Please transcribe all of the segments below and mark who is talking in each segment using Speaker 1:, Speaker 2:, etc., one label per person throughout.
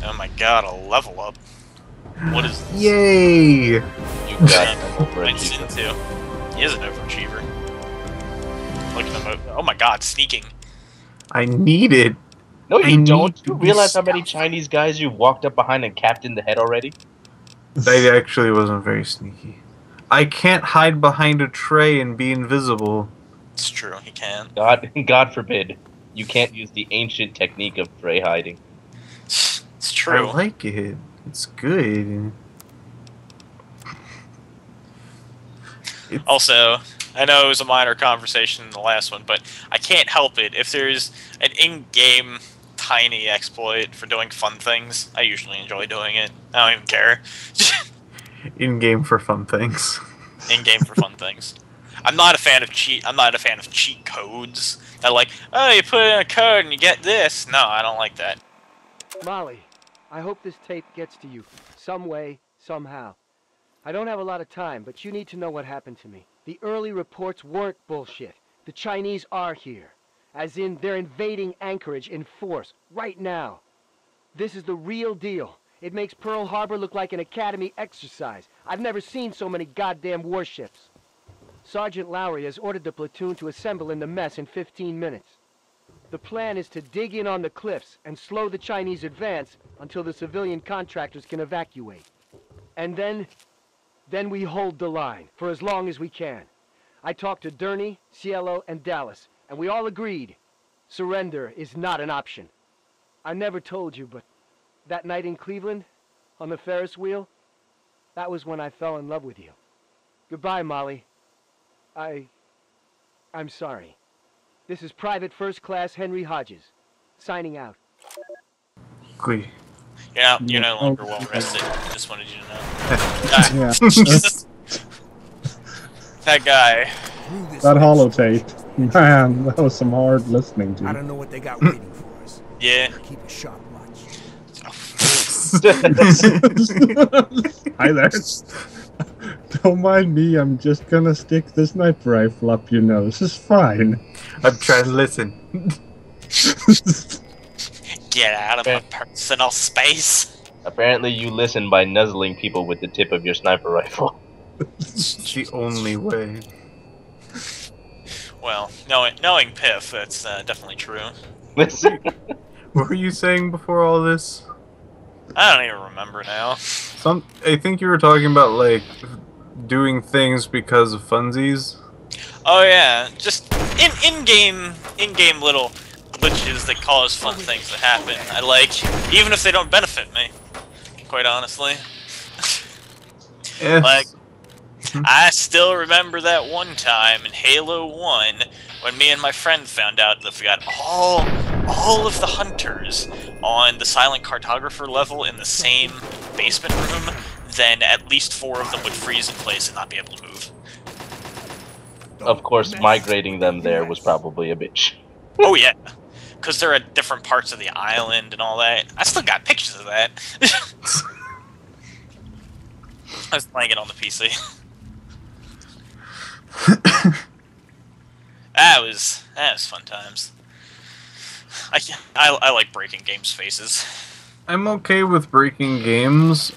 Speaker 1: Oh my god, a level up. What is this?
Speaker 2: Yay!
Speaker 3: You got an
Speaker 1: Mine's in
Speaker 3: overachiever.
Speaker 1: too. He is an overachiever. Look at him. Oh my god, sneaking.
Speaker 2: I need it.
Speaker 3: No,
Speaker 2: I
Speaker 3: you
Speaker 2: need
Speaker 3: don't.
Speaker 2: to
Speaker 3: You
Speaker 2: be
Speaker 3: realize how many
Speaker 2: stealthy.
Speaker 3: Chinese guys you walked up behind and capped in the head already?
Speaker 2: That actually wasn't very sneaky. I can't hide behind a tray and be invisible.
Speaker 1: It's true, he can.
Speaker 3: God forbid. You can't use the ancient technique of tray hiding.
Speaker 1: It's true.
Speaker 2: I like it. It's good.
Speaker 1: Also, I know it was a minor conversation in the last one, but I can't help it. If there's an in-game tiny exploit for doing fun things, I usually enjoy doing it. I don't even care.
Speaker 2: In-game for fun things.
Speaker 1: In-game for fun things. I'm not a fan of cheat codes. That like, oh, you put in a code and you get this. No, I don't like that.
Speaker 4: Molly, I hope this tape gets to you, some way, somehow. I don't have a lot of time, but you need to know what happened to me. The early reports weren't bullshit. The Chinese are here. As in, they're invading Anchorage in force, right now. This is the real deal. It makes Pearl Harbor look like an Academy exercise. I've never seen so many goddamn warships. Sergeant Lowry has ordered the platoon to assemble in the mess in 15 minutes. The plan is to dig in on the cliffs and slow the Chinese advance until the civilian contractors can evacuate. And then we hold the line for as long as we can. I talked to Durney, Cielo, and Dallas, and we all agreed surrender is not an option. I never told you, but that night in Cleveland, on the Ferris wheel, that was when I fell in love with you. Goodbye, Molly. I'm sorry. This is Private First Class Henry Hodges, signing out.
Speaker 2: Glee.
Speaker 1: You're no longer well rested. Just wanted you to know.
Speaker 5: Yeah.
Speaker 1: That guy.
Speaker 5: That holotape. Man, that was some hard listening
Speaker 6: I
Speaker 5: to.
Speaker 6: don't know what they got waiting for us.
Speaker 1: Yeah.
Speaker 6: Keep a sharp watch.
Speaker 5: Hi there. Don't mind me, I'm just gonna stick this sniper rifle up your nose. It's fine.
Speaker 2: I'm trying to listen.
Speaker 1: Get out of my personal space.
Speaker 3: Apparently you listen by nuzzling people with the tip of your sniper rifle.
Speaker 2: It's the only way.
Speaker 1: Well, knowing Piff, that's definitely true.
Speaker 3: Listen.
Speaker 2: What were you saying before all this?
Speaker 1: I don't even remember now.
Speaker 2: I think you were talking about like doing things because of funsies.
Speaker 1: Oh yeah, just in-game little glitches that cause fun things to happen. I like, even if they don't benefit me, quite honestly.
Speaker 2: Yes.
Speaker 1: Like, I still remember that one time in Halo 1 when me and my friend found out that if we got all of the hunters on the silent cartographer level in the same basement room, then at least 4 of them would freeze in place and not be able to move.
Speaker 3: Of course, migrating them there was probably a bitch.
Speaker 1: Oh yeah, because they're at different parts of the island and all that. I still got pictures of that. I was playing it on the PC. That was fun times. I like breaking games' faces.
Speaker 2: I'm okay with breaking games,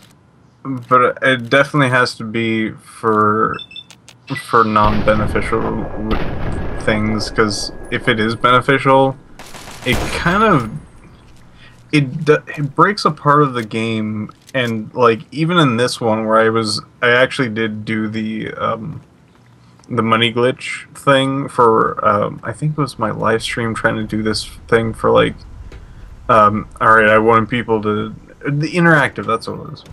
Speaker 2: but it definitely has to be for non-beneficial things, because if it is beneficial, it kind of it breaks a part of the game. And like even in this one where I actually did do the money glitch thing for I think it was my live stream trying to do this thing for like alright, I wanted people to the interactive, that's what it was.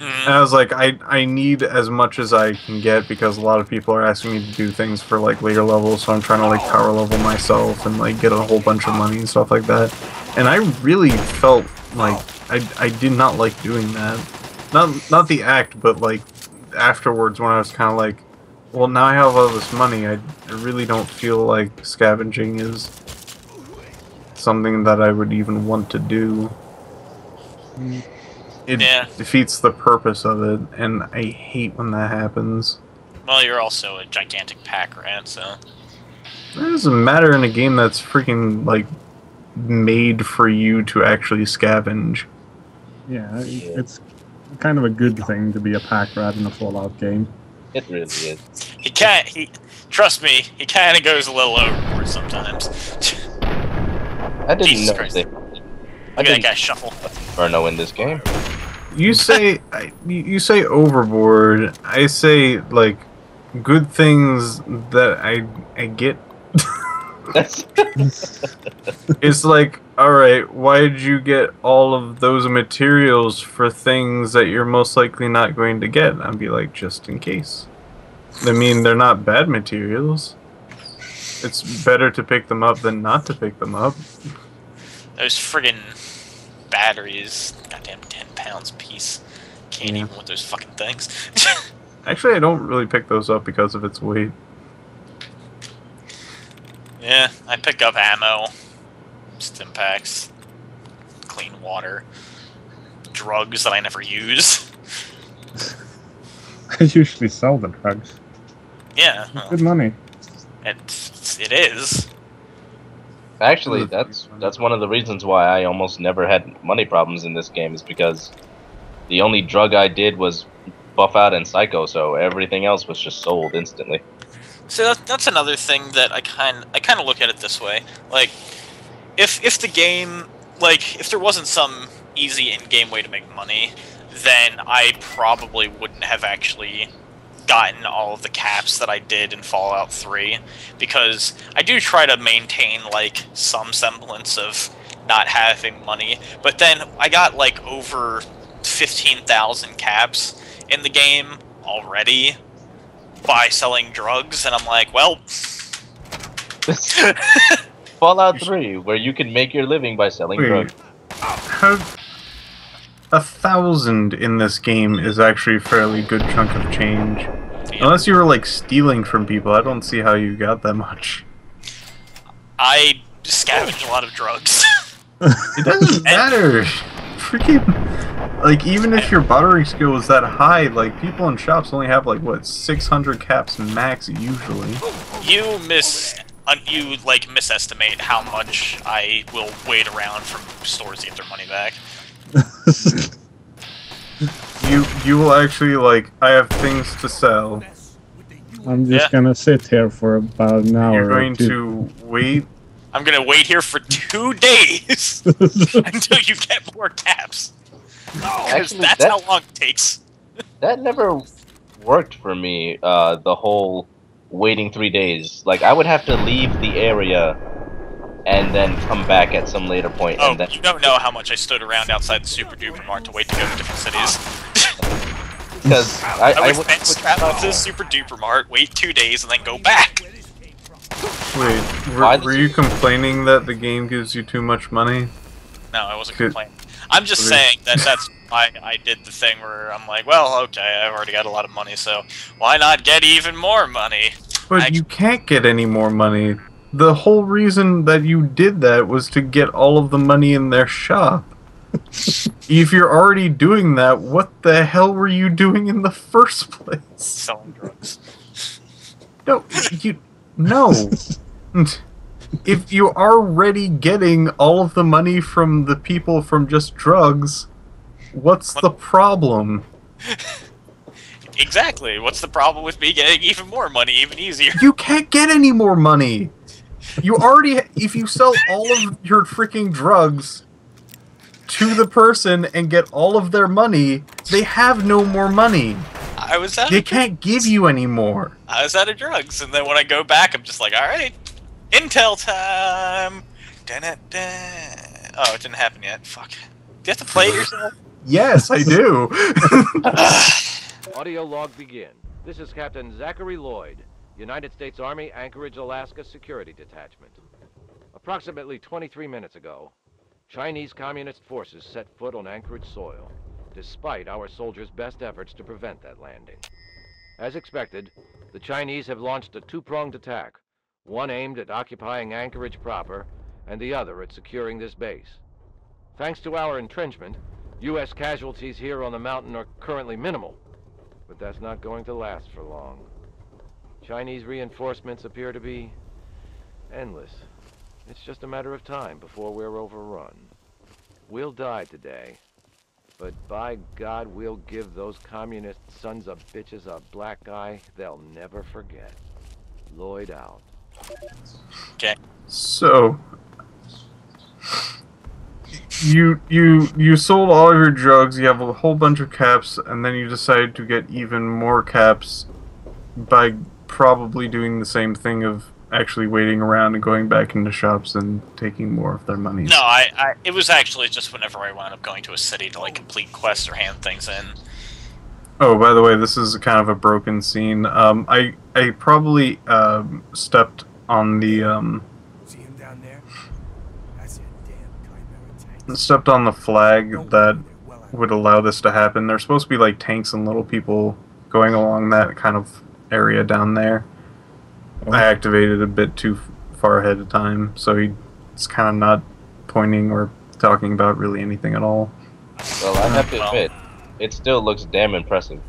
Speaker 2: And I was like, I need as much as I can get because a lot of people are asking me to do things for like later levels, so I'm trying to like power level myself and like get a whole bunch of money and stuff like that. And I really felt like I did not like doing that. Not the act, but like afterwards when I was kind of like, well, now I have all this money, I really don't feel like scavenging is something that I would even want to do. It defeats the purpose of it, and I hate when that happens.
Speaker 1: Well, you're also a gigantic pack rat, so...
Speaker 2: It doesn't matter in a game that's freaking, like, made for you to actually scavenge.
Speaker 5: Yeah, it's kind of a good thing to be a pack rat in a Fallout game.
Speaker 3: It really is.
Speaker 1: Trust me, he kind of goes a little overboard sometimes.
Speaker 3: I didn't
Speaker 1: Jesus
Speaker 3: know
Speaker 1: Christ.
Speaker 3: they.
Speaker 1: Look at that guy shuffle.
Speaker 3: Inferno in this game.
Speaker 2: You say overboard. I say like good things that I get.
Speaker 3: That's
Speaker 2: It's like, all right, why did you get all of those materials for things that you're most likely not going to get? I'd be like, just in case. I mean, they're not bad materials. It's better to pick them up than not to pick them up.
Speaker 1: Those friggin' batteries, goddamn 10 pounds a piece. Can't even with those fucking things.
Speaker 2: Actually, I don't really pick those up because of its weight.
Speaker 1: Yeah, I pick up ammo, stim packs, clean water, drugs that I never use.
Speaker 5: I usually sell the drugs.
Speaker 1: Yeah, well,
Speaker 5: Good money.
Speaker 1: it is.
Speaker 3: actually that's one of the reasons why I almost never had money problems in this game, is because the only drug I did was buff out and psycho, so everything else was just sold instantly.
Speaker 1: So that's another thing that I kind of look at it this way. Like, if the game, like, if there wasn't some easy in-game way to make money, then I probably wouldn't have actually gotten all of the caps that I did in Fallout 3, because I do try to maintain, like, some semblance of not having money, but then I got, like, over 15,000 caps in the game already by selling drugs, and I'm like, well...
Speaker 3: Fallout 3, where you can make your living by selling drugs.
Speaker 2: Have 1,000 in this game is actually a fairly good chunk of change.
Speaker 1: Yeah.
Speaker 2: Unless you were like stealing from people, I don't see how you got that much.
Speaker 1: I scavenge a lot of drugs.
Speaker 2: It doesn't matter. Freaking... Like, even if your bartering skill is that high, like, people in shops only have, like, what, 600 caps max, usually.
Speaker 1: You misestimate how much I will wait around from stores to get their money back.
Speaker 2: You will actually, like, I have things to sell.
Speaker 5: I'm just gonna sit here for about an hour.
Speaker 2: You're going to wait.
Speaker 1: I'm gonna wait here for 2 days until you get more caps. Because
Speaker 3: Actually,
Speaker 1: that's how long it takes.
Speaker 3: That never worked for me, the whole waiting 3 days. Like, I would have to leave the area and then come back at some later point.
Speaker 1: Oh,
Speaker 3: and then...
Speaker 1: you don't know how much I stood around outside the Super Duper Mart to wait to go to different cities.
Speaker 3: Because
Speaker 1: I would fence trap up to the Super Duper Mart, wait 2 days, and then go back.
Speaker 2: Wait, were you complaining that the game gives you too much money?
Speaker 1: No, I wasn't complaining. I'm just saying that that's why I did the thing where I'm like, well, okay, I've already got a lot of money, so why not get even more money?
Speaker 2: But you can't get any more money. The whole reason that you did that was to get all of the money in their shop. If you're already doing that, what the hell were you doing in the first place?
Speaker 1: Selling drugs.
Speaker 2: No. If you're already getting all of the money from the people from just drugs, what's the problem?
Speaker 1: Exactly. What's the problem with me getting even more money, even easier?
Speaker 2: You can't get any more money. You already, if you sell all of your freaking drugs to the person and get all of their money, they have no more money. They can't give you any more.
Speaker 1: I was out of drugs, and then when I go back, I'm just like, all right, Intel time. Da-da-da. Oh, it didn't happen yet. Fuck. Do you have to play it yourself?
Speaker 2: Yes, I do.
Speaker 4: Audio log begin. This is Captain Zachary Lloyd, United States Army, Anchorage, Alaska Security Detachment. Approximately 23 minutes ago, Chinese Communist forces set foot on Anchorage soil, despite our soldiers' best efforts to prevent that landing. As expected, the Chinese have launched a two-pronged attack, one aimed at occupying Anchorage proper, and the other at securing this base. Thanks to our entrenchment, U.S. casualties here on the mountain are currently minimal, but that's not going to last for long. Chinese reinforcements appear to be endless.
Speaker 7: It's just a matter of time before we're overrun. We'll die today, but by God, we'll give those communist sons of bitches a black eye they'll never forget. Lloyd out.
Speaker 1: Okay.
Speaker 2: So you sold all of your drugs, you have a whole bunch of caps, and then you decided to get even more caps by probably doing the same thing of actually waiting around and going back into shops and taking more of their money.
Speaker 1: No, it was actually just whenever I wound up going to a city to like complete quests or hand things in.
Speaker 2: Oh, by the way, this is kind of a broken scene. I probably stepped on the
Speaker 6: See him down there? That's a damn chimera tank.
Speaker 2: stepped on the flag that would allow this to happen. There's supposed to be like tanks and little people going along that kind of area down there. I activated a bit too far ahead of time, so he's kind of not pointing or talking about really anything at all.
Speaker 3: Well, I have to admit, it still looks damn impressive.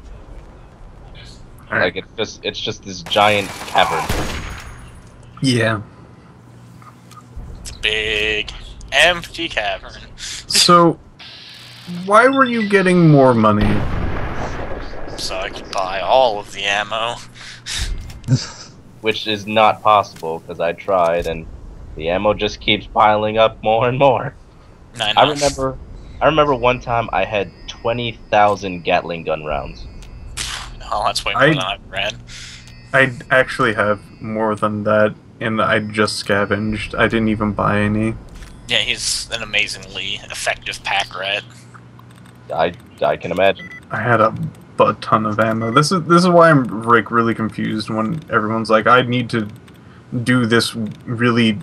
Speaker 2: Alright.
Speaker 3: Like it's just this giant cavern.
Speaker 2: Yeah.
Speaker 1: It's a big, empty cavern.
Speaker 2: So, why were you getting more money?
Speaker 1: So I could buy all of the ammo.
Speaker 3: Which is not possible because I tried and the ammo just keeps piling up more and more.
Speaker 1: I know.
Speaker 3: I remember one time I had 20,000 Gatling gun rounds.
Speaker 1: Oh, that's way more than I've read.
Speaker 2: I actually have more than that, and I just scavenged. I didn't even buy any.
Speaker 1: Yeah, he's an amazingly effective pack rat.
Speaker 3: I can imagine.
Speaker 2: I had a ton of ammo. This is why I'm like really confused when everyone's like, I need to do this really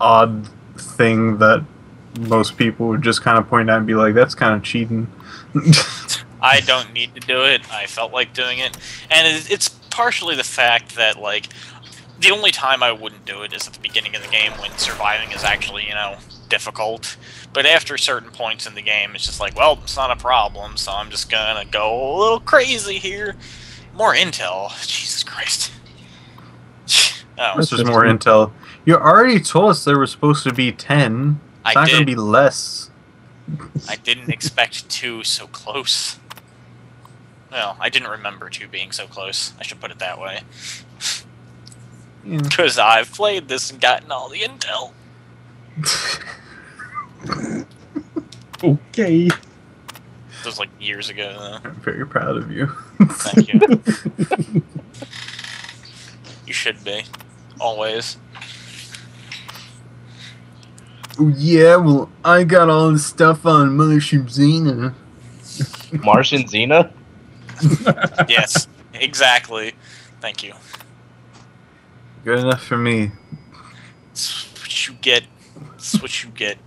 Speaker 2: odd thing that most people would just kind of point out and be like, that's kind of cheating.
Speaker 1: I don't need to do it. I felt like doing it. And it's partially the fact that, like, the only time I wouldn't do it is at the beginning of the game when surviving is actually, you know, difficult. But after certain points in the game, it's just like, well, it's not a problem, so I'm just gonna go a little crazy here. More intel. Jesus Christ. Oh,
Speaker 2: This is more intel. You already told us there was supposed to be 10. It's not going to be less.
Speaker 1: I didn't expect 2 so close. Well, I didn't remember 2 being so close. I should put it that way. Because I've played this and gotten all the intel.
Speaker 5: Okay.
Speaker 1: This was like years ago, though.
Speaker 2: I'm very proud of you.
Speaker 1: Thank you. You should be. Always.
Speaker 2: Yeah, well, I got all the stuff on Martian Xena.
Speaker 3: Martian Xena?
Speaker 1: Yes, exactly. Thank you.
Speaker 2: Good enough for me.
Speaker 1: It's what you get. It's what you get.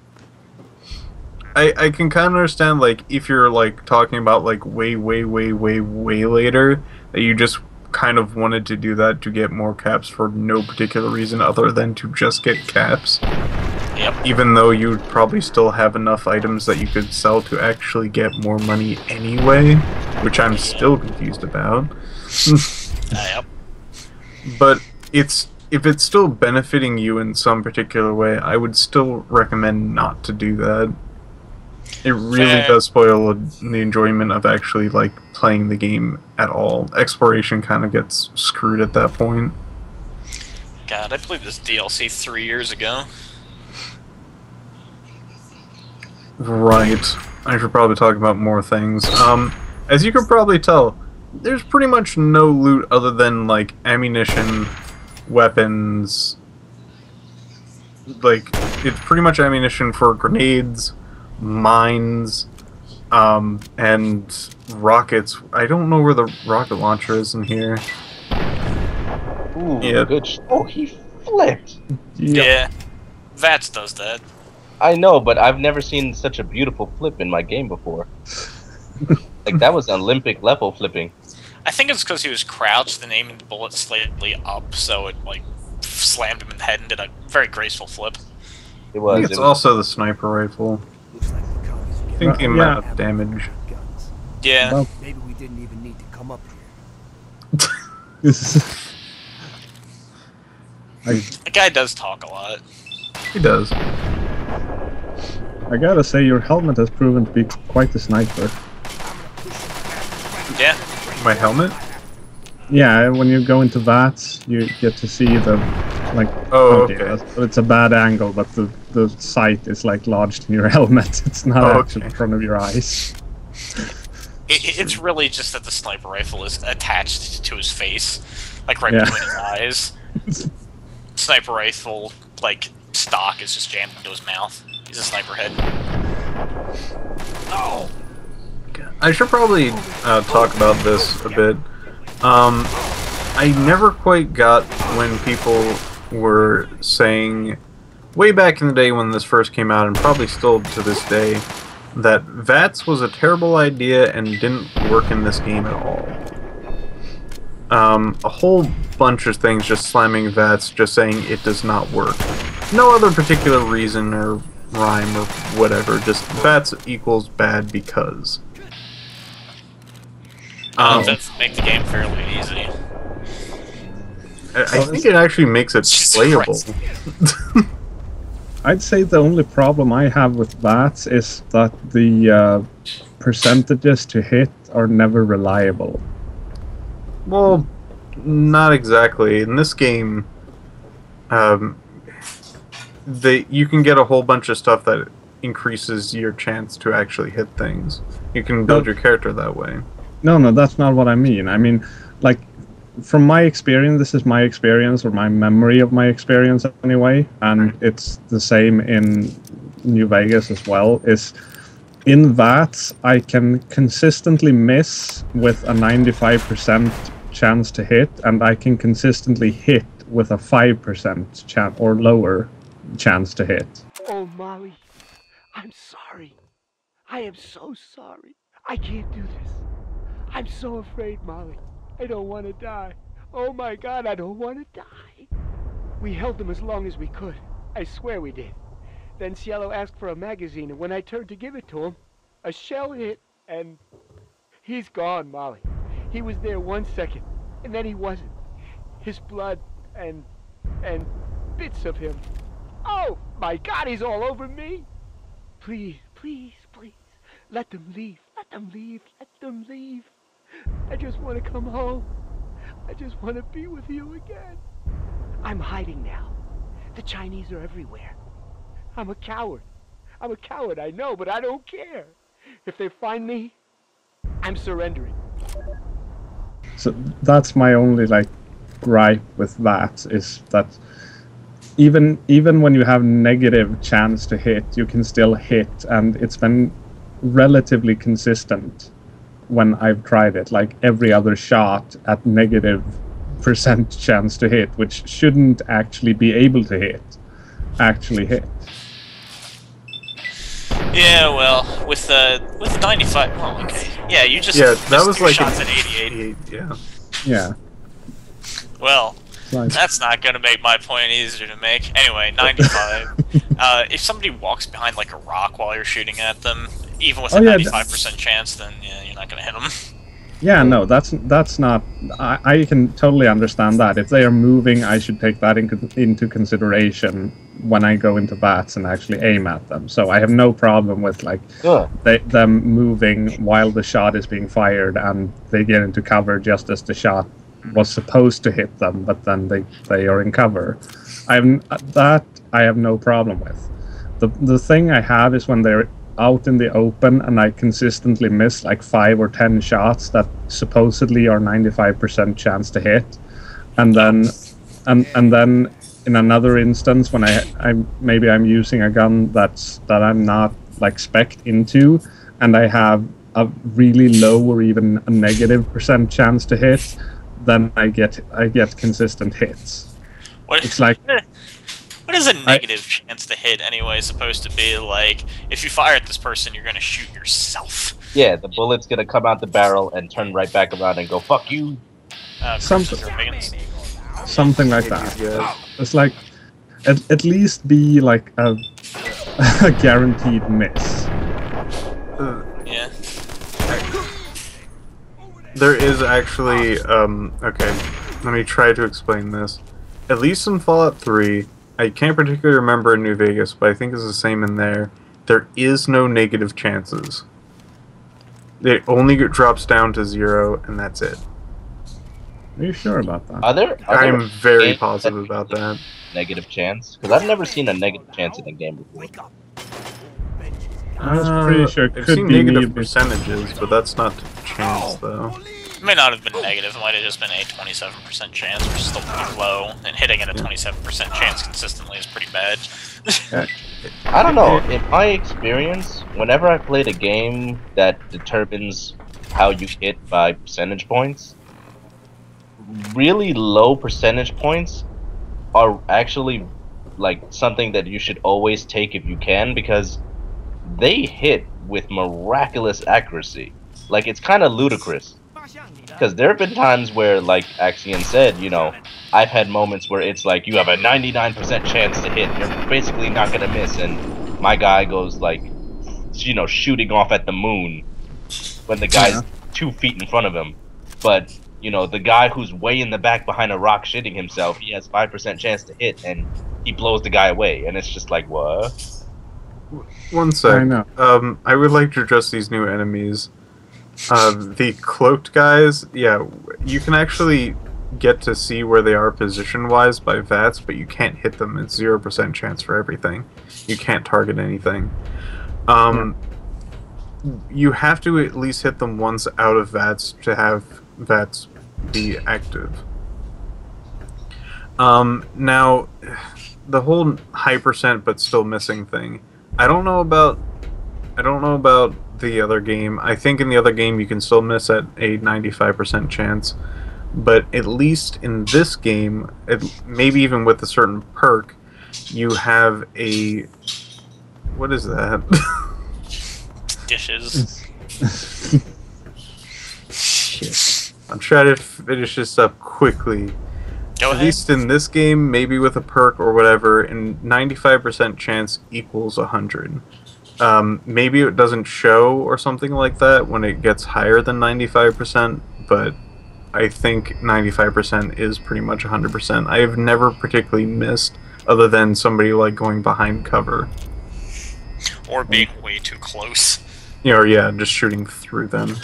Speaker 2: I can kind of understand, like, if you're, like, talking about, like, way later, that you just kind of wanted to do that to get more caps for no particular reason other than to just get caps.
Speaker 1: Yep.
Speaker 2: Even though you'd probably still have enough its that you could sell to actually get more money anyway, which I'm still confused about.
Speaker 1: Yep.
Speaker 2: But if it's still benefiting you in some particular way, I would still recommend not to do that. It really does spoil the enjoyment of actually, like, playing the game at all. Exploration kind of gets screwed at that point.
Speaker 1: God, I played this DLC 3 years ago.
Speaker 2: Right. I should probably talk about more things. As you can probably tell, there's pretty much no loot other than, like, ammunition, weapons. Like, it's pretty much ammunition for grenades, mines, and rockets. I don't know where the rocket launcher is in here.
Speaker 3: Ooh,
Speaker 2: Yeah.
Speaker 3: good. Oh, he flipped.
Speaker 1: Yeah. Vats does that.
Speaker 3: I know, but I've never seen such a beautiful flip in my game before. Like, that was Olympic level flipping.
Speaker 1: I think it's because he was crouched and aiming the bullet slightly up, so it, like, slammed him in the head and did a very graceful flip.
Speaker 3: It
Speaker 2: I
Speaker 3: was.
Speaker 2: think it's also the sniper rifle.
Speaker 6: Looks like the commies are
Speaker 2: I
Speaker 6: getting
Speaker 2: think the amount of damage.
Speaker 6: guns.
Speaker 1: Yeah.
Speaker 5: Well,
Speaker 6: Maybe we didn't even need to come up here.
Speaker 1: The guy does talk a lot.
Speaker 2: He does.
Speaker 5: I gotta say, your helmet has proven to be quite a sniper.
Speaker 1: Yeah.
Speaker 2: My helmet?
Speaker 5: Yeah, when you go into VATS, you get to see the, like,
Speaker 2: Oh, okay.
Speaker 5: It's a bad angle, but the sight is, like, lodged in your helmet. It's not actually in front of your eyes.
Speaker 1: It's really just that the sniper rifle is attached to his face, like right between his eyes. Sniper rifle, like, stock is just jammed into his mouth. He's a sniper head.
Speaker 2: Oh! I should probably talk about this a bit. I never quite got when people were saying, way back in the day when this first came out, and probably still to this day, that VATS was a terrible idea and didn't work in this game at all. A whole bunch of things just slamming VATS, just saying it does not work. No other particular reason or rhyme or whatever, just VATS equals bad because.
Speaker 1: That make the game fairly easy.
Speaker 2: I think it actually makes it playable.
Speaker 5: I'd say the only problem I have with VATS is that the percentages to hit are never reliable.
Speaker 2: Well, not exactly. In this game, you can get a whole bunch of stuff that increases your chance to actually hit things. You can build your character that way.
Speaker 5: No, that's not what I mean. I mean, like, from my experience, this is my experience, or my memory of my experience anyway, and it's the same in New Vegas as well, is in VATS, I can consistently miss with a 95% chance to hit, and I can consistently hit with a 5% chance or lower chance to hit.
Speaker 4: Oh, Molly, I'm sorry. I am so sorry. I can't do this. I'm so afraid, Molly. I don't want to die. Oh my God, I don't want to die. We held them as long as we could. I swear we did. Then Cielo asked for a magazine, and when I turned to give it to him, a shell hit, and he's gone, Molly. He was there 1 second, and then he wasn't. His blood and bits of him. Oh my God, he's all over me. Please, please, please, let them leave. Let them leave. Let them leave. I just want to come home. I just want to be with you again. I'm hiding now. The Chinese are everywhere. I'm a coward. I'm a coward, I know, but I don't care. If they find me, I'm surrendering.
Speaker 5: So that's my only, like, gripe with that, is that even when you have negative chance to hit, you can still hit, and it's been relatively consistent when I've tried it. Like, every other shot at negative % chance to hit, which shouldn't actually be able to hit, actually hit.
Speaker 1: Yeah, well, with the 95, well, okay. Yeah, you just
Speaker 2: that was like
Speaker 1: shots at 88.
Speaker 5: Yeah.
Speaker 1: Well,
Speaker 5: Nice.
Speaker 1: that's not gonna make my point easier to make. Anyway, 95. If somebody walks behind like a rock while you're shooting at them, even with a 95% chance, then yeah, you're not gonna hit them.
Speaker 5: Yeah, no, that's not. I can totally understand that. If they are moving, I should take that into consideration when I go into VATS and actually aim at them. So I have no problem with, like, them moving while the shot is being fired, and they get into cover just as the shot was supposed to hit them, but then they are in cover. I have no problem with. The thing I have is when they're out in the open and I consistently miss like 5 or 10 shots that supposedly are 95% chance to hit, and then in another instance when I'm using a gun that I'm not like spec'd into, and I have a really low or even a negative % chance to hit, then I get consistent hits. It's like,
Speaker 1: what is a negative chance to hit anyway supposed to be? Like, if you fire at this person, you're gonna shoot yourself.
Speaker 3: Yeah, the bullet's gonna come out the barrel and turn right back around and go, fuck you.
Speaker 5: Something like that. Yeah. It's like, at least be like a guaranteed miss.
Speaker 1: Yeah.
Speaker 2: There is actually, okay, let me try to explain this. At least in Fallout 3, I can't particularly remember in New Vegas, but I think it's the same in there. There is no negative chances. It only drops down to 0, and that's it.
Speaker 5: Are you sure about that?
Speaker 3: Are there
Speaker 2: I'm very
Speaker 3: games
Speaker 2: positive
Speaker 3: that
Speaker 2: about that.
Speaker 3: negative chance? Because I've never seen a negative chance in a game before.
Speaker 6: Wake up.
Speaker 5: I was pretty sure it
Speaker 2: I've
Speaker 5: could
Speaker 2: seen
Speaker 5: be
Speaker 2: negative
Speaker 5: me.
Speaker 2: percentages, but that's not chance, though.
Speaker 1: It may not have been negative, it might have just been a 27% chance, which is still pretty low, and hitting at a 27% chance consistently is pretty bad.
Speaker 3: I don't know. In my experience, whenever I played a game that determines how you hit by percentage points, really low percentage points are actually like something that you should always take if you can, because they hit with miraculous accuracy. Like, it's kind of ludicrous. Because there have been times where, like Axion said, you know, I've had moments where it's like you have a 99% chance to hit. You're basically not going to miss. And my guy goes, like, you know, shooting off at the moon when the guy's 2 feet in front of him. But, you know, the guy who's way in the back behind a rock shitting himself, he has 5% chance to hit, and he blows the guy away. And it's just like, what?
Speaker 2: One sec.
Speaker 5: I know.
Speaker 2: I would like to address these new enemies. The cloaked guys, yeah, you can actually get to see where they are position-wise by VATS, but you can't hit them. It's 0% chance for everything. You can't target anything. You have to at least hit them once out of VATS to have VATS be active. Now, the whole high percent but still missing thing, I don't know about the other game. I think in the other game you can still miss at a 95% chance, but at least in this game, maybe even with a certain perk, you have a... What is that?
Speaker 1: Dishes.
Speaker 2: Shit. I'm trying to finish this up quickly.
Speaker 1: Go
Speaker 2: At
Speaker 1: ahead.
Speaker 2: least in this game, maybe with a perk or whatever, and 95% chance equals 100. Maybe it doesn't show or something like that when it gets higher than 95%, but I think 95% is pretty much 100%. I have never particularly missed, other than somebody like going behind cover.
Speaker 1: Or being way too close.
Speaker 2: You know, or yeah, just shooting through them.